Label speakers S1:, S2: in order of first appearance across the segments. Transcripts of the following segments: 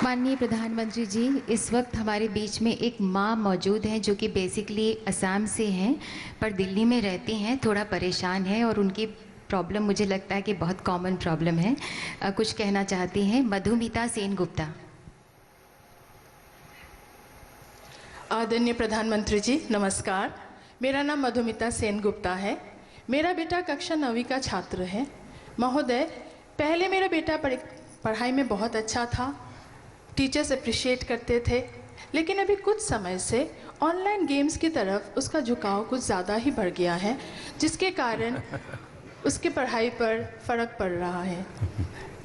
S1: माननीय प्रधानमंत्री जी, इस वक्त हमारे बीच में एक माँ मौजूद हैं जो कि बेसिकली असम से हैं पर दिल्ली में रहती हैं, थोड़ा परेशान है और उनकी प्रॉब्लम मुझे लगता है कि बहुत कॉमन प्रॉब्लम है। कुछ कहना चाहती हैं मधुमिता सेनगुप्ता।
S2: आदरणीय प्रधानमंत्री जी नमस्कार। मेरा नाम मधुमिता सेनगुप्ता है। मेरा बेटा कक्षा 9वीं का छात्र है। महोदय, पहले मेरा बेटा पढ़ाई में बहुत अच्छा था, टीचर्स अप्रिशिएट करते थे, लेकिन अभी कुछ समय से ऑनलाइन गेम्स की तरफ उसका झुकाव कुछ ज़्यादा ही बढ़ गया है, जिसके कारण उसकी पढ़ाई पर फ़र्क पड़ रहा है।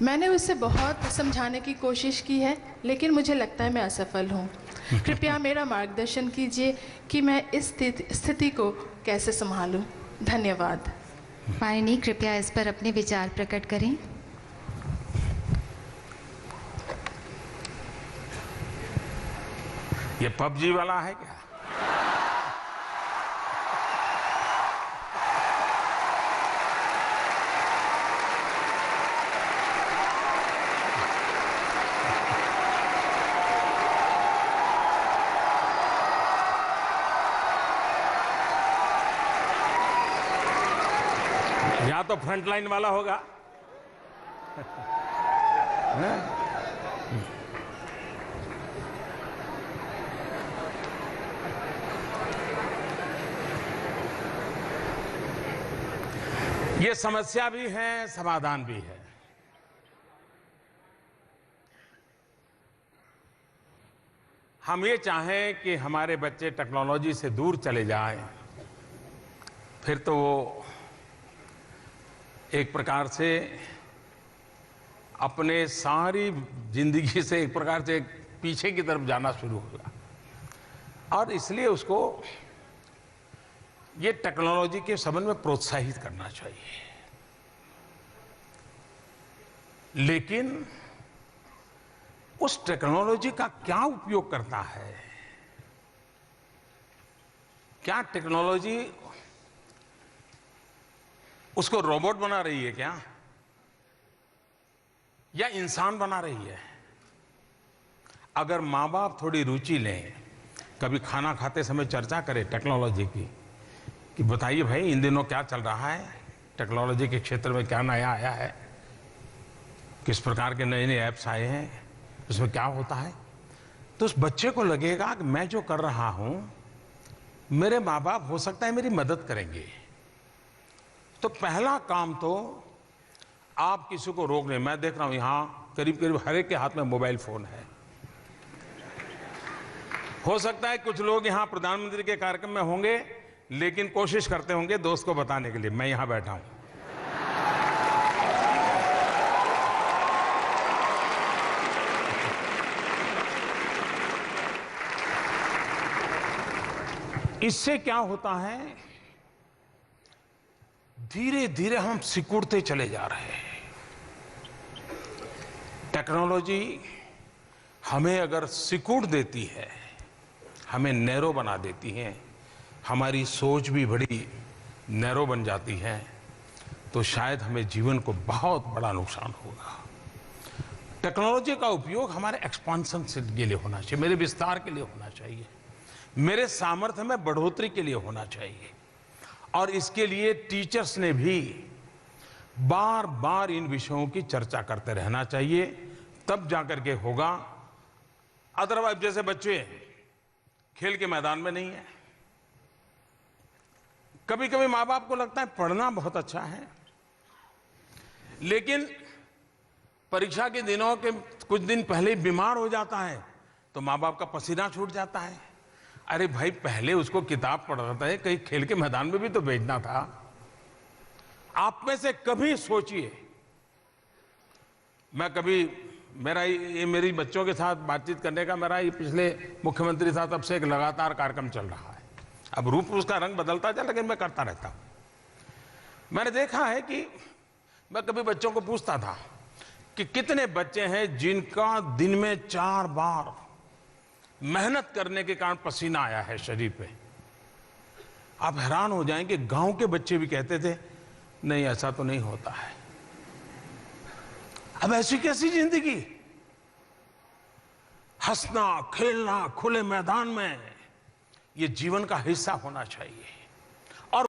S2: मैंने उसे बहुत समझाने की कोशिश की है, लेकिन मुझे लगता है मैं असफल हूँ। कृपया मेरा मार्गदर्शन कीजिए कि मैं इस स्थिति को कैसे संभालूं। धन्यवाद।
S1: माननीय, कृपया इस पर अपने विचार प्रकट करें।
S3: ये पबजी वाला है क्या? या तो फ्रंटलाइन वाला होगा। ये समस्या भी है, समाधान भी है। हम ये चाहें कि हमारे बच्चे टेक्नोलॉजी से दूर चले जाएं, फिर तो वो एक प्रकार से अपने सारी जिंदगी से एक प्रकार से पीछे की तरफ जाना शुरू होगा। और इसलिए उसको ये टेक्नोलॉजी के संबंध में प्रोत्साहित करना चाहिए, लेकिन उस टेक्नोलॉजी का क्या उपयोग करता है? क्या टेक्नोलॉजी उसको रोबोट बना रही है क्या, या इंसान बना रही है? अगर माँ बाप थोड़ी रुचि लें, कभी खाना खाते समय चर्चा करें टेक्नोलॉजी की, कि बताइए भाई इन दिनों क्या चल रहा है, टेक्नोलॉजी के क्षेत्र में क्या नया आया है, किस प्रकार के नए नए ऐप्स आए हैं, उसमें क्या होता है, तो उस बच्चे को लगेगा कि मैं जो कर रहा हूं मेरे माँ बाप हो सकता है मेरी मदद करेंगे। तो पहला काम तो आप किसी को रोक नहीं। मैं देख रहा हूं यहां करीब करीब हर एक के हाथ में मोबाइल फोन है। हो सकता है कुछ लोग यहां प्रधानमंत्री के कार्यक्रम में होंगे, लेकिन कोशिश करते होंगे दोस्त को बताने के लिए मैं यहां बैठा हूं। इससे क्या होता है, धीरे धीरे हम सिकुड़ते चले जा रहे हैं। टेक्नोलॉजी हमें अगर सिकुड़ देती है, हमें नैरो बना देती है, हमारी सोच भी बड़ी नैरो बन जाती है, तो शायद हमें जीवन को बहुत बड़ा नुकसान होगा। टेक्नोलॉजी का उपयोग हमारे एक्सपांशन के लिए होना चाहिए, मेरे विस्तार के लिए होना चाहिए, मेरे सामर्थ्य में बढ़ोतरी के लिए होना चाहिए। और इसके लिए टीचर्स ने भी बार बार इन विषयों की चर्चा करते रहना चाहिए, तब जाकर के होगा। अदरवाइज जैसे बच्चे खेल के मैदान में नहीं है, कभी कभी माँ बाप को लगता है पढ़ना बहुत अच्छा है, लेकिन परीक्षा के दिनों के कुछ दिन पहले बीमार हो जाता है तो माँ बाप का पसीना छूट जाता है। अरे भाई, पहले उसको किताब पढ़ाता है, कहीं खेल के मैदान में भी तो भेजना था। आप में से कभी सोचिए, मैं कभी मेरी बच्चों के साथ बातचीत करने का मेरा ये पिछले मुख्यमंत्री साहब तब से एक लगातार कार्यक्रम चल रहा है। अब रूप उसका रंग बदलता जाए, लेकिन मैं करता रहता हूं। मैंने देखा है कि मैं कभी बच्चों को पूछता था कि कितने बच्चे हैं जिनका दिन में 4 बार मेहनत करने के कारण पसीना आया है शरीर पे। आप हैरान हो जाएंगे, गांव के बच्चे भी कहते थे नहीं ऐसा तो नहीं होता है। अब ऐसी कैसी जिंदगी? हंसना खेलना खुले मैदान में ये जीवन का हिस्सा होना चाहिए।